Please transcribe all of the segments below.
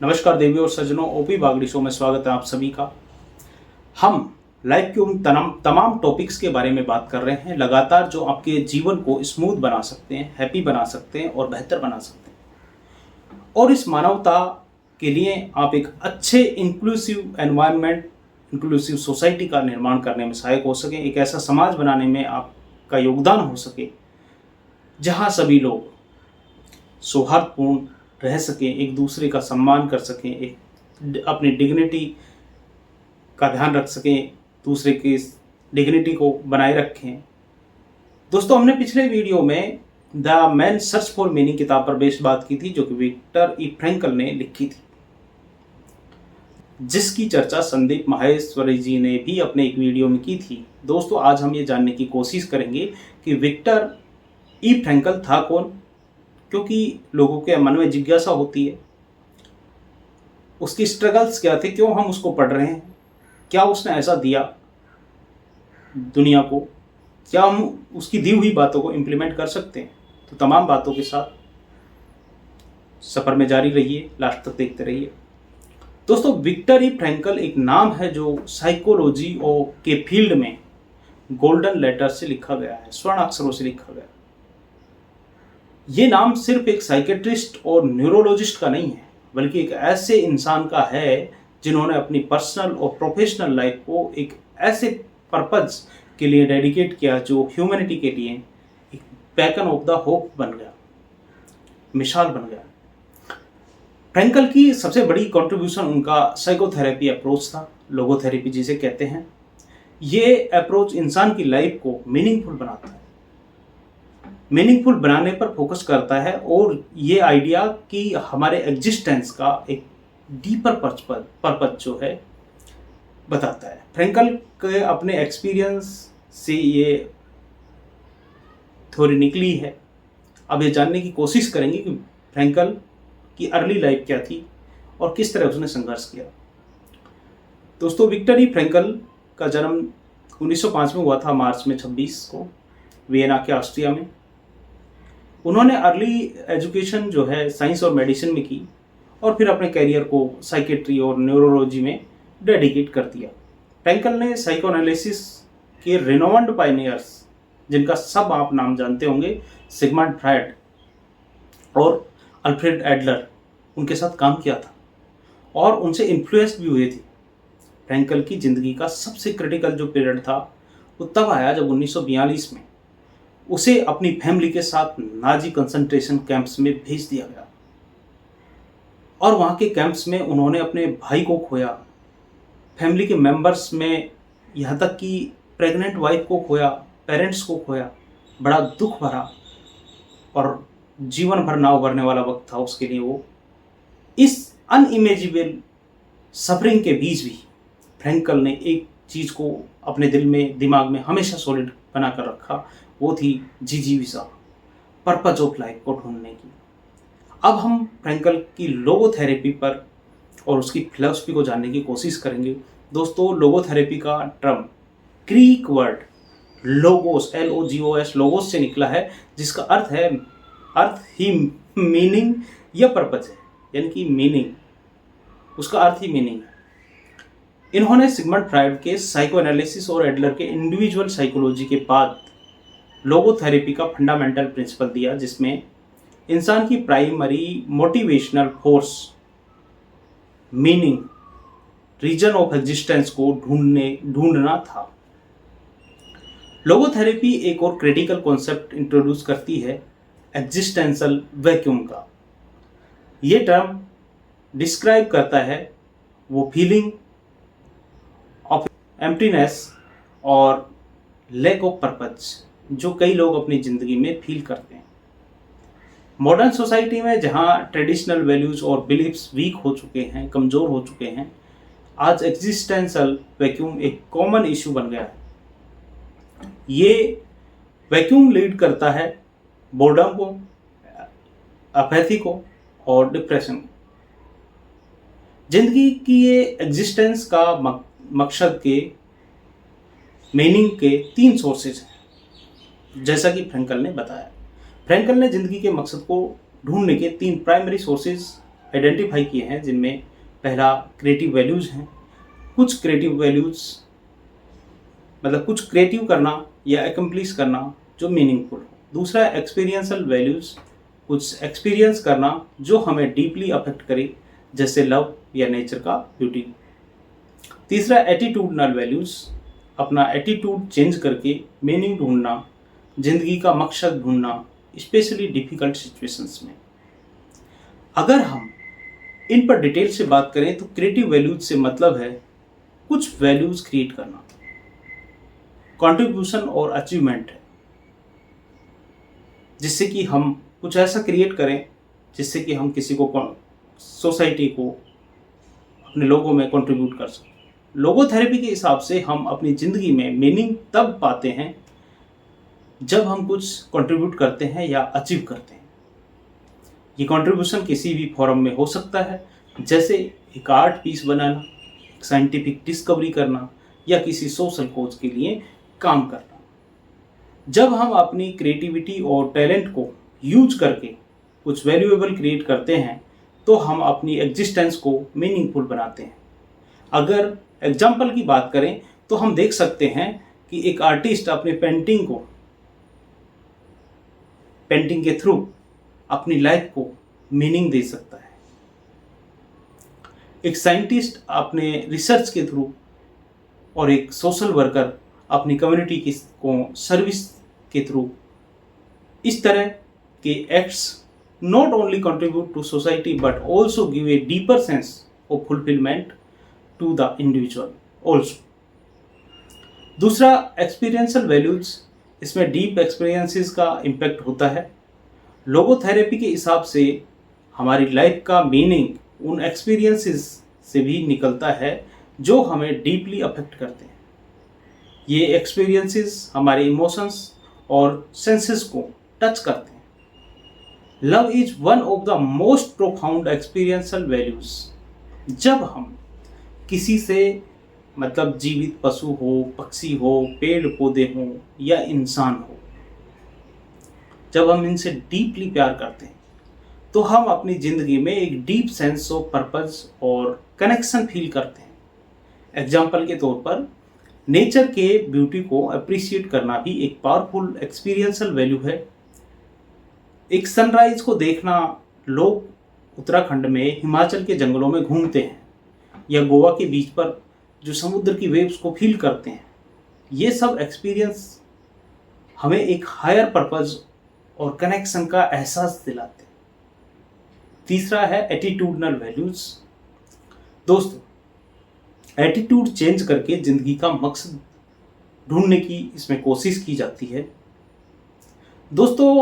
नमस्कार देवियों और सज्जनों, ओपी बागड़ी शो में स्वागत है आप सभी का। हम लाइफ के उन तमाम टॉपिक्स के बारे में बात कर रहे हैं लगातार, जो आपके जीवन को स्मूथ बना सकते हैं, हैप्पी बना सकते हैं और बेहतर बना सकते हैं। और इस मानवता के लिए आप एक अच्छे इंक्लूसिव एनवायरनमेंट, इंक्लूसिव सोसाइटी का निर्माण करने में सहायक हो सके, एक ऐसा समाज बनाने में आपका योगदान हो सके जहाँ सभी लोग सौहार्दपूर्ण रह सकें, एक दूसरे का सम्मान कर सकें, एक अपनी डिग्निटी का ध्यान रख सकें, दूसरे की डिग्निटी को बनाए रखें। दोस्तों, हमने पिछले वीडियो में the man search for meaning किताब पर बेस्ड बात की थी, जो कि विक्टर ई फ्रैंकल ने लिखी थी, जिसकी चर्चा संदीप माहेश्वरी जी ने भी अपने एक वीडियो में की थी। दोस्तों, आज हम ये जानने की कोशिश करेंगे कि विक्टर ई फ्रैंकल था कौन, क्योंकि लोगों के मन में जिज्ञासा होती है उसकी स्ट्रगल्स क्या थे, क्यों हम उसको पढ़ रहे हैं, क्या उसने ऐसा दिया दुनिया को, क्या हम उसकी दी हुई बातों को इम्प्लीमेंट कर सकते हैं। तो तमाम बातों के साथ सफ़र में जारी रहिए, लास्ट तक देखते रहिए। दोस्तों, विक्टर ई फ्रैंकल एक नाम है जो साइकोलॉजी और के फील्ड में गोल्डन लेटर से लिखा गया है, स्वर्ण अक्षरों से लिखा गया है। ये नाम सिर्फ एक साइकेट्रिस्ट और न्यूरोलॉजिस्ट का नहीं है, बल्कि एक ऐसे इंसान का है जिन्होंने अपनी पर्सनल और प्रोफेशनल लाइफ को एक ऐसे पर्पज के लिए डेडिकेट किया जो ह्यूमैनिटी के लिए एक बैकन ऑफ द होप बन गया, मिसाल बन गया। फ्रैंकल की सबसे बड़ी कंट्रीब्यूशन उनका साइकोथेरेपी अप्रोच था, लोगोथेरेपी जिसे कहते हैं। ये अप्रोच इंसान की लाइफ को मीनिंगफुल बनाता है, मीनिंगफुल बनाने पर फोकस करता है, और ये आइडिया कि हमारे एग्जिस्टेंस का एक डीपर पर्पज जो है बताता है। फ्रैंकल के अपने एक्सपीरियंस से ये थ्योरी निकली है। अब ये जानने की कोशिश करेंगे कि फ्रैंकल की अर्ली लाइफ क्या थी और किस तरह उसने संघर्ष किया। दोस्तों, विक्टर ई फ्रैंकल का जन्म 1905 में हुआ था, मार्च में 26 को, वियना के ऑस्ट्रिया में। उन्होंने अर्ली एजुकेशन जो है साइंस और मेडिसिन में की, और फिर अपने कैरियर को साइकेट्री और न्यूरोलॉजी में डेडिकेट कर दिया। फ्रैंकल ने साइकोएनालिसिस के रिनोवर्ड पायनियर्स, जिनका सब आप नाम जानते होंगे, सिगमंड फ्रायड और अल्फ्रेड एडलर, उनके साथ काम किया था और उनसे इन्फ्लुएंस भी हुए थे। फ्रैंकल की ज़िंदगी का सबसे क्रिटिकल जो पीरियड था वो तब आया जब 1942 में उसे अपनी फैमिली के साथ नाजी कंसंट्रेशन कैंप्स में भेज दिया गया, और वहाँ के कैंप्स में उन्होंने अपने भाई को खोया, फैमिली के मेंबर्स में यहाँ तक कि प्रेग्नेंट वाइफ को खोया, पेरेंट्स को खोया। बड़ा दुख भरा और जीवन भर ना उभरने वाला वक्त था उसके लिए। वो इस अनइमेजिबल सफरिंग के बीच भी फ्रैंकल ने एक चीज़ को अपने दिल में, दिमाग में हमेशा सॉलिड बना कर रखा, वो थी जिजीविसा, पर्पज ऑफ लाइफ को ढूंढने की। अब हम फ्रैंकल की लोगोथेरेपी पर और उसकी फिलॉसफी को जानने की कोशिश करेंगे। दोस्तों, लोगोथेरेपी का term Greek word logos, LOGOS, logos से निकला है, जिसका अर्थ ही मीनिंग या पर्पज है, यानी कि मीनिंग, उसका अर्थ ही मीनिंग है। इन्होंने सिगमंड फ्रायड के साइकोएनालिसिस और एडलर के इंडिविजुअल साइकोलॉजी के बाद लोगोथेरेपी का फंडामेंटल प्रिंसिपल दिया, जिसमें इंसान की primary motivational force, meaning, reason of existence को ढूंढना था। लोगोथेरेपी एक और क्रिटिकल कॉन्सेप्ट इंट्रोड्यूस करती है, एग्जिस्टेंशियल वैक्यूम का। ये टर्म डिस्क्राइब करता है वो फीलिंग ऑफ एम्प्टीनेस और लैक ऑफ पर्पज जो कई लोग अपनी ज़िंदगी में फील करते हैं। मॉडर्न सोसाइटी में जहाँ ट्रेडिशनल वैल्यूज़ और बिलीफ्स वीक हो चुके हैं, कमज़ोर हो चुके हैं, आज एग्जिस्टेंशियल वैक्यूम एक कॉमन इशू बन गया है। ये वैक्यूम लीड करता है बोर्डम को, अपैथी को और डिप्रेशन को। जिंदगी की ये एग्जिस्टेंस का मकसद के मीनिंग के 3 सोर्सेज हैं, जैसा कि फ्रैंकल ने बताया। फ्रैंकल ने जिंदगी के मकसद को ढूंढने के 3 प्राइमरी सोर्सेज आइडेंटिफाई किए हैं, जिनमें पहला क्रिएटिव वैल्यूज़ हैं। कुछ क्रिएटिव वैल्यूज़ मतलब कुछ क्रिएटिव करना या एकम्प्लिश करना जो मीनिंगफुल हो। दूसरा एक्सपीरियंशियल वैल्यूज़, कुछ एक्सपीरियंस करना जो हमें डीपली अफेक्ट करे, जैसे लव या नेचर का ब्यूटी। तीसरा एटीट्यूडनल वैल्यूज़, अपना एटीट्यूड चेंज करके मीनिंग ढूंढना, जिंदगी का मकसद ढूंढना, स्पेशली डिफ़िकल्ट सिचुएशंस में। अगर हम इन पर डिटेल से बात करें तो क्रिएटिव वैल्यूज से मतलब है कुछ वैल्यूज क्रिएट करना, कंट्रीब्यूशन और अचीवमेंट है, जिससे कि हम कुछ ऐसा क्रिएट करें जिससे कि हम किसी को, सोसाइटी को, अपने लोगों में कंट्रीब्यूट कर सकें। लोगोथेरेपी के हिसाब से हम अपनी ज़िंदगी में मीनिंग तब पाते हैं जब हम कुछ कंट्रीब्यूट करते हैं या अचीव करते हैं। ये कंट्रीब्यूशन किसी भी फॉर्म में हो सकता है, जैसे एक आर्ट पीस बनाना, एक साइंटिफिक डिस्कवरी करना या किसी सोशल कोज के लिए काम करना। जब हम अपनी क्रिएटिविटी और टैलेंट को यूज करके कुछ वैल्यूएबल क्रिएट करते हैं तो हम अपनी एग्जिस्टेंस को मीनिंगफुल बनाते हैं। अगर एग्जाम्पल की बात करें तो हम देख सकते हैं कि एक आर्टिस्ट अपने पेंटिंग के थ्रू अपनी लाइफ को मीनिंग दे सकता है। एक साइंटिस्ट अपने रिसर्च के थ्रू और एक सोशल वर्कर अपनी कम्युनिटी को सर्विस के थ्रू इस तरह के acts not only contribute to society but also give a deeper sense of fulfilment to the individual also. दूसरा एक्सपीरियंशियल वैल्यूज, इसमें डीप एक्सपीरियंसेस का इम्पैक्ट होता है। लोगोथेरेपी के हिसाब से हमारी लाइफ का मीनिंग उन एक्सपीरियंसेस से भी निकलता है जो हमें डीपली अफेक्ट करते हैं। ये एक्सपीरियंसेस हमारे इमोशंस और सेंसेस को टच करते हैं। Love is one of the most profound experiential values. जब हम किसी से, मतलब जीवित पशु हो, पक्षी हो, पेड़ पौधे हों या इंसान हो, जब हम इनसे डीपली प्यार करते हैं तो हम अपनी ज़िंदगी में एक डीप सेंस ऑफ पर्पस और कनेक्शन फील करते हैं। एग्जाम्पल के तौर पर नेचर के ब्यूटी को अप्रिशिएट करना भी एक पावरफुल एक्सपीरियंशियल वैल्यू है। एक सनराइज को देखना, लोग उत्तराखंड में हिमाचल के जंगलों में घूमते हैं या गोवा के बीच पर जो समुद्र की वेव्स को फील करते हैं। ये सब एक्सपीरियंस हमें एक हायर पर्पस और कनेक्शन का एहसास दिलाते हैं। तीसरा है एटीट्यूडनल वैल्यूज। दोस्तों, एटीट्यूड चेंज करके ज़िंदगी का मकसद ढूंढने की इसमें कोशिश की जाती है। दोस्तों,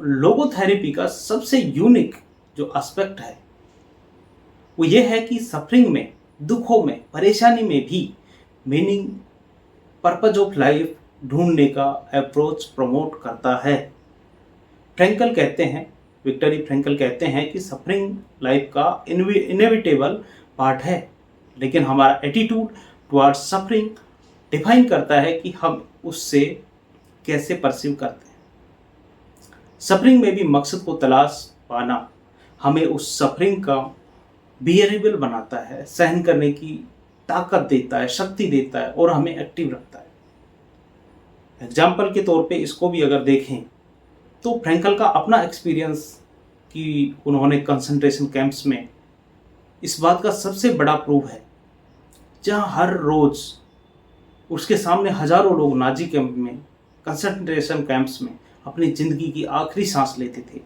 लोगोथेरेपी का सबसे यूनिक जो एस्पेक्ट है वो ये है कि सफरिंग में, दुखों में, परेशानी में भी मीनिंग, पर्पज ऑफ लाइफ ढूंढने का अप्रोच प्रमोट करता है। फ्रैंकल कहते हैं, विक्टर फ्रैंकल कहते हैं कि सफरिंग लाइफ का इनएविटेबल पार्ट है, लेकिन हमारा एटीट्यूड टुवर्ड्स सफरिंग डिफाइन करता है कि हम उससे कैसे परसीव करते हैं। सफरिंग में भी मकसद को तलाश पाना हमें उस सफरिंग का बियरेबल बनाता है, सहन करने की ताकत देता है, शक्ति देता है और हमें एक्टिव रखता है। एग्जाम्पल के तौर पे इसको भी अगर देखें तो फ्रैंकल का अपना एक्सपीरियंस कि उन्होंने कंसंट्रेशन कैंप्स में, इस बात का सबसे बड़ा प्रूफ है, जहाँ हर रोज़ उसके सामने हजारों लोग नाजी कैंप में, कंसंट्रेशन कैंप्स में अपनी ज़िंदगी की आखिरी सांस लेते थे,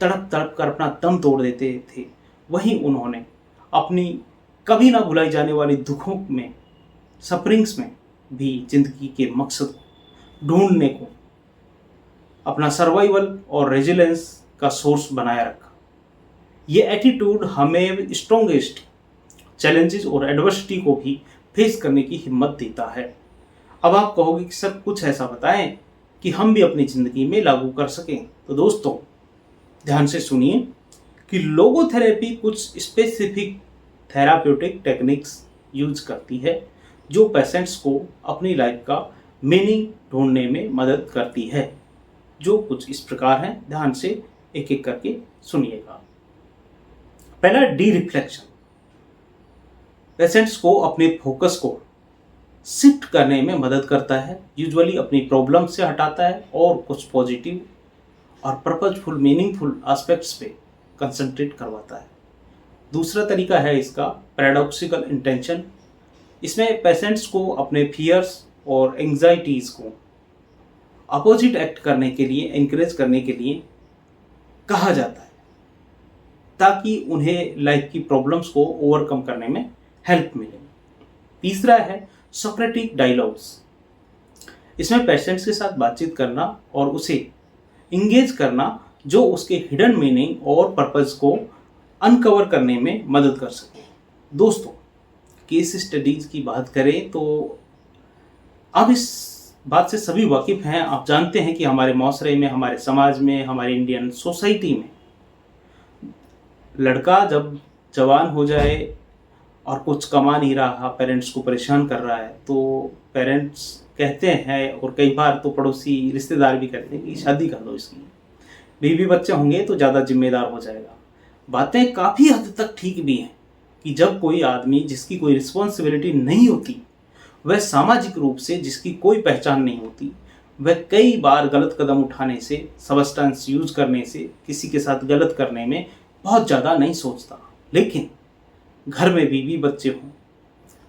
तड़प तड़प कर अपना दम तोड़ देते थे। वहीं उन्होंने अपनी कभी ना भुलाई जाने वाली दुखों में, सफरिंग्स में भी ज़िंदगी के मकसद को ढूंढने को अपना सर्वाइवल और रेजिलेंस का सोर्स बनाए रखा। ये एटीट्यूड हमें स्ट्रॉन्गेस्ट चैलेंजेस और एडवर्सिटी को भी फेस करने की हिम्मत देता है। अब आप कहोगे कि सर कुछ ऐसा बताएं कि हम भी अपनी ज़िंदगी में लागू कर सकें। तो दोस्तों, ध्यान से सुनिए कि लोगोथेरेपी कुछ स्पेसिफिक थेराप्यूटिक टेक्निक्स यूज करती है जो पेशेंट्स को अपनी लाइफ का मीनिंग ढूंढने में मदद करती है, जो कुछ इस प्रकार हैं। ध्यान से एक एक करके सुनिएगा। पहला, डी रिफ्लेक्शन। पेशेंट्स को अपने फोकस को शिफ्ट करने में मदद करता है, यूजुअली अपनी प्रॉब्लम से हटाता है और कुछ पॉजिटिव और पर्पजफुल मीनिंगफुल एस्पेक्ट्स पे कंसंट्रेट करवाता है। दूसरा तरीका है इसका पैराडॉक्सिकल इंटेंशन। इसमें पेशेंट्स को अपने फियर्स और एंग्जाइटीज़ को अपोजिट एक्ट करने के लिए, एनकरेज करने के लिए कहा जाता है, ताकि उन्हें लाइफ की प्रॉब्लम्स को ओवरकम करने में हेल्प मिले। तीसरा है सोक्रेटिक डायलॉग्स। इसमें पेशेंट्स के साथ बातचीत करना और उसे इंगेज करना जो उसके हिडन मीनिंग और पर्पस को अनकवर करने में मदद कर सके। दोस्तों, केस स्टडीज की बात करें तो अब इस बात से सभी वाकिफ हैं। आप जानते हैं कि हमारे माशरे में, हमारे समाज में, हमारे इंडियन सोसाइटी में लड़का जब जवान हो जाए और कुछ कमा नहीं रहा, पेरेंट्स को परेशान कर रहा है, तो पेरेंट्स कहते हैं और कई बार तो पड़ोसी रिश्तेदार भी कहते हैं कि शादी कर लो इसकी, बीवी बच्चे होंगे तो ज़्यादा जिम्मेदार हो जाएगा। बातें काफ़ी हद तक ठीक भी हैं कि जब कोई आदमी जिसकी कोई रिस्पॉन्सिबिलिटी नहीं होती, वह सामाजिक रूप से जिसकी कोई पहचान नहीं होती, वह कई बार गलत कदम उठाने से, सब्सटेंस यूज करने से, किसी के साथ गलत करने में बहुत ज़्यादा नहीं सोचता। लेकिन घर में बीवी बच्चे हों,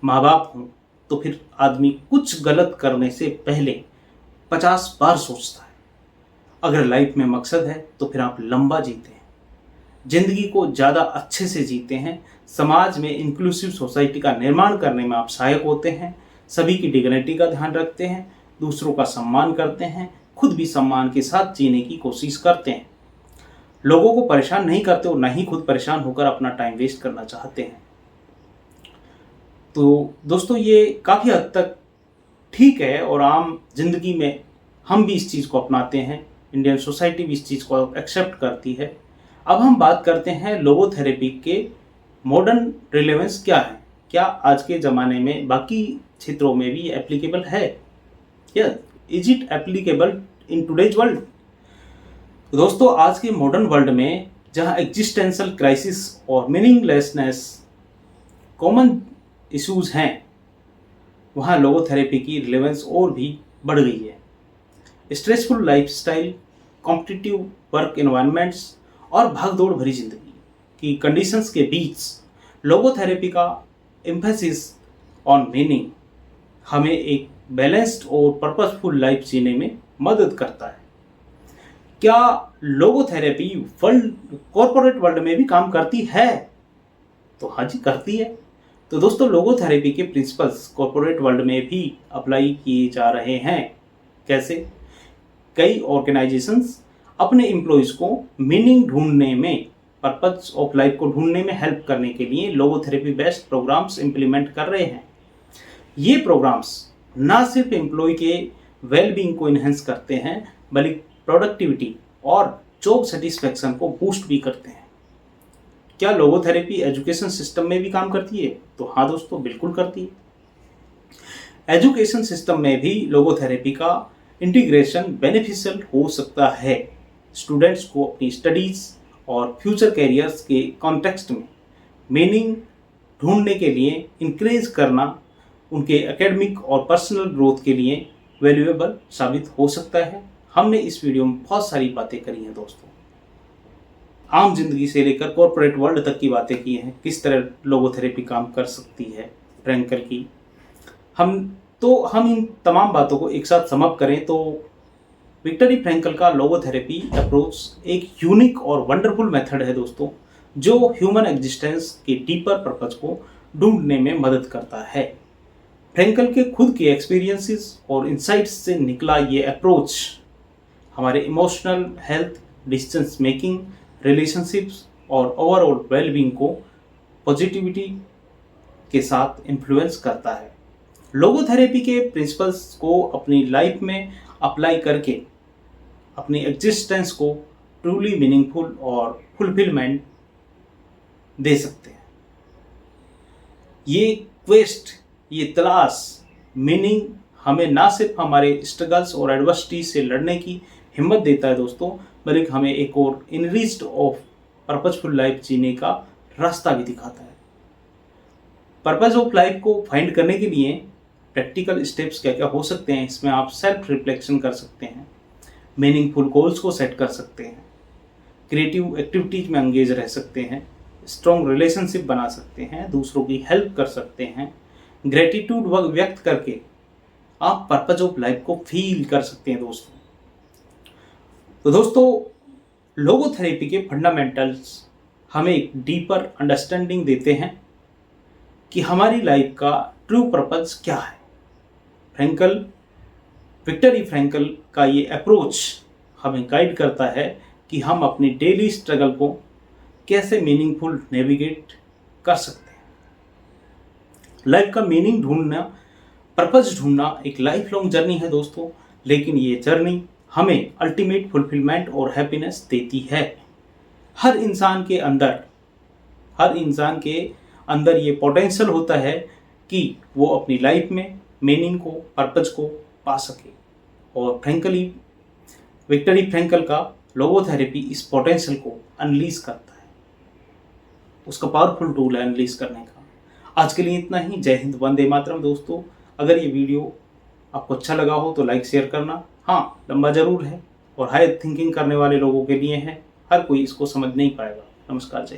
माँ बाप हों, तो फिर आदमी कुछ गलत करने से पहले 50 बार सोचता है। अगर लाइफ में मकसद है तो फिर आप लंबा जीते हैं, जिंदगी को ज़्यादा अच्छे से जीते हैं, समाज में इंक्लूसिव सोसाइटी का निर्माण करने में आप सहायक होते हैं, सभी की डिग्निटी का ध्यान रखते हैं, दूसरों का सम्मान करते हैं, खुद भी सम्मान के साथ जीने की कोशिश करते हैं, लोगों को परेशान नहीं करते और ना ही खुद परेशान होकर अपना टाइम वेस्ट करना चाहते हैं। तो दोस्तों, ये काफ़ी हद तक ठीक है और आम जिंदगी में हम भी इस चीज़ को अपनाते हैं, इंडियन सोसाइटी भी इस चीज़ को एक्सेप्ट करती है। अब हम बात करते हैं लोगोथेरेपी के मॉडर्न रिलेवेंस क्या है, क्या आज के ज़माने में बाकी क्षेत्रों में भी एप्लीकेबल है, या is it applicable in today's world. दोस्तों, आज के मॉडर्न वर्ल्ड में जहां एग्जिस्टेंशियल क्राइसिस और मीनिंगलेसनेस कॉमन इश्यूज हैं, वहां लोगोथेरेपी की रिलेवेंस और भी बढ़ गई है। Stressful lifestyle, competitive work environments और भागदौड़ भरी जिंदगी की कंडीशंस के बीच लोगोथेरेपी का एम्फेसिस ऑन मीनिंग हमें एक बैलेंस्ड और पर्पसफुल लाइफ जीने में मदद करता है। क्या लोगोथेरेपी कॉर्पोरेट वर्ल्ड में भी काम करती है? तो हाँ जी, करती है। तो दोस्तों, लोगोथेरेपी के प्रिंसिपल्स कॉर्पोरेट वर्ल्ड में भी अप्लाई किए जा रहे हैं। कैसे? कई ऑर्गेनाइजेशंस अपने एम्प्लॉयज़ को मीनिंग ढूंढने में, पर्पस ऑफ लाइफ को ढूंढने में हेल्प करने के लिए लोगोथेरेपी बेस्ड प्रोग्राम्स इंप्लीमेंट कर रहे हैं। ये प्रोग्राम्स ना सिर्फ एम्प्लॉय के वेलबींग को इन्हेंस करते हैं, बल्कि प्रोडक्टिविटी और जॉब सेटिस्फैक्शन को बूस्ट भी करते हैं। क्या लोगोथेरेपी एजुकेशन सिस्टम में भी काम करती है? तो हाँ दोस्तों, बिल्कुल करती है। एजुकेशन सिस्टम में भी लोगोथेरेपी का इंटीग्रेशन बेनिफिशियल हो सकता है। स्टूडेंट्स को अपनी स्टडीज़ और फ्यूचर कैरियर्स के कॉन्टेक्स्ट में मीनिंग ढूंढने के लिए इंकरेज करना उनके एकेडमिक और पर्सनल ग्रोथ के लिए वैल्यूएबल साबित हो सकता है। हमने इस वीडियो में बहुत सारी बातें करी हैं दोस्तों, आम जिंदगी से लेकर कॉर्पोरेट वर्ल्ड तक की बातें की हैं, किस तरह लोगोथेरेपी काम कर सकती है फ्रैंकल की। हम इन तमाम बातों को एक साथ समअप करें तो विक्टर ई फ्रैंकल का लोगोथेरेपी अप्रोच एक यूनिक और वंडरफुल मेथड है दोस्तों, जो ह्यूमन एग्जिस्टेंस के डीपर पर्पस को ढूंढने में मदद करता है। फ्रैंकल के खुद के एक्सपीरियंसेस और इंसाइट्स से निकला ये अप्रोच हमारे emotional health, decision making, relationships और ओवरऑल वेलबींग को पॉजिटिविटी के साथ इन्फ्लुएंस करता है। लोगोथेरेपी के प्रिंसिपल्स को अपनी लाइफ में अप्लाई करके अपनी एग्जिस्टेंस को ट्रूली मीनिंगफुल और फुलफिलमेंट दे सकते हैं। ये क्वेस्ट, ये तलाश मीनिंग हमें ना सिर्फ हमारे स्ट्रगल्स और एडवर्सिटी से लड़ने की हिम्मत देता है दोस्तों, बल्कि हमें एक और इनरिच्ड ऑफ पर्पसफुल लाइफ जीने का रास्ता भी दिखाता है। पर्पस ऑफ लाइफ को फाइंड करने के लिए प्रैक्टिकल स्टेप्स क्या क्या हो सकते हैं, इसमें आप सेल्फ रिफ्लेक्शन कर सकते हैं, मीनिंगफुल गोल्स को सेट कर सकते हैं, क्रिएटिव एक्टिविटीज में एंगेज रह सकते हैं, स्ट्रॉन्ग रिलेशनशिप बना सकते हैं, दूसरों की हेल्प कर सकते हैं, ग्रेटिट्यूड व्यक्त करके आप पर्पस ऑफ लाइफ को फील कर सकते हैं दोस्तों। तो दोस्तों, लोगोथेरेपी के फंडामेंटल्स हमें एक डीपर अंडरस्टैंडिंग देते हैं कि हमारी लाइफ का ट्रू पर्पस क्या है। विक्टर ई फ्रैंकल का ये अप्रोच हमें गाइड करता है कि हम अपनी डेली स्ट्रगल को कैसे मीनिंगफुल नेविगेट कर सकते हैं। लाइफ का मीनिंग ढूंढना, पर्पस ढूंढना एक लाइफ लॉन्ग जर्नी है दोस्तों, लेकिन ये जर्नी हमें अल्टीमेट फुलफिलमेंट और हैप्पीनेस देती है। हर इंसान के अंदर ये पोटेंशियल होता है कि वो अपनी लाइफ में मीनिंग को, पर्पस को पा सके। और विक्टर ई फ्रैंकल का लोगोथेरेपी इस पोटेंशियल को अनलीज करता है, उसका पावरफुल टूल है अनलीज करने का। आज के लिए इतना ही। जय हिंद, वंदे मातरम दोस्तों। अगर ये वीडियो आपको अच्छा लगा हो तो लाइक शेयर करना। हाँ, लंबा जरूर है और हाई थिंकिंग करने वाले लोगों के लिए है, हर कोई इसको समझ नहीं पाएगा। नमस्कार, जय।